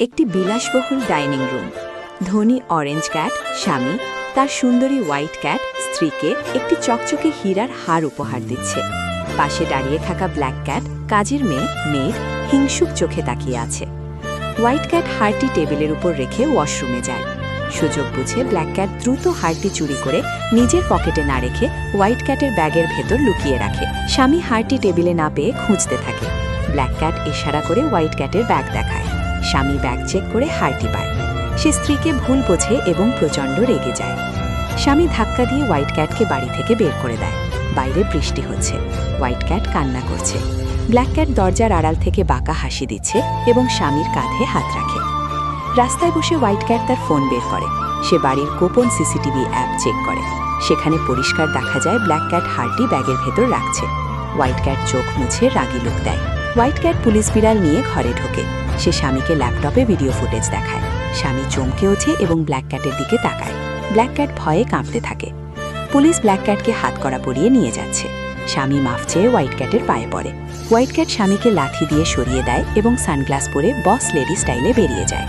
একটি বিলাসবহুল dining room. ধনী অরেঞ্জ ক্যাট স্বামী তার সুন্দরী হোয়াইট ক্যাট স্ত্রীকে একটি চকচকে হীরার হার উপহার দিচ্ছে। পাশে দাঁড়িয়ে থাকা ব্ল্যাক ক্যাট কাজের মেয়ের হিংসুক চোখে তাকিয়ে আছে। হোয়াইট ক্যাট হারটি টেবিলের উপর রেখে ওয়াশরুমে যায়। সুযোগ বুঝে ব্ল্যাক ক্যাট দ্রুত হারটি চুরি করে নিজের পকেটে না রেখে হোয়াইট ক্যাটের ব্যাগের ভেতর লুকিয়ে রাখে। স্বামী হারটি টেবিলে না পেয়ে খুঁজতে থাকে। ব্ল্যাক ক্যাট ইশারা করে হোয়াইট ক্যাটের ব্যাগ দেখায়। স্বামী ব্যাগ চেক করে হারটি পায়। সে স্ত্রীকে ভুল বোঝে এবং প্রচণ্ড রেগে যায়। স্বামী ধাক্কা দিয়ে হোয়াইট ক্যাটকে বাড়ি থেকে বের করে দেয়। বাইরে বৃষ্টি হচ্ছে। হোয়াইট ক্যাট কান্না করছে। ব্ল্যাক ক্যাট দরজার আড়াল থেকে বাঁকা হাসি দিচ্ছে এবং স্বামীর কাঁধে হাত রাখে। রাস্তায় বসে হোয়াইট ক্যাট তার ফোন বের করে। সে বাড়ির গোপন সিসিটিভি অ্যাপ চেক করে। সেখানে পরিষ্কার দেখা যায় ব্ল্যাক ক্যাট হারটি ব্যাগের ভেতর রাখছে। হোয়াইট ক্যাট চোখ মুছে রাগী লুক দেয়। হোয়াইট ক্যাট পুলিশ বিড়াল নিয়ে ঘরে ঢোকে। সে স্বামীকে ল্যাপটপে ভিডিও ফুটেজ দেখায়। স্বামী চমকে ওঠে এবং ব্ল্যাক ক্যাটের দিকে তাকায়। ব্ল্যাক ক্যাট ভয়ে কাঁপতে থাকে। পুলিশ ব্ল্যাক ক্যাটকে হাতকড়া পরিয়ে নিয়ে যাচ্ছে। স্বামী মাফ চেয়ে হোয়াইট ক্যাটের পায়ে পড়ে। হোয়াইট ক্যাট স্বামীকে লাথি দিয়ে সরিয়ে দেয় এবং সানগ্লাস পরে বস লেডি স্টাইলে বেরিয়ে যায়।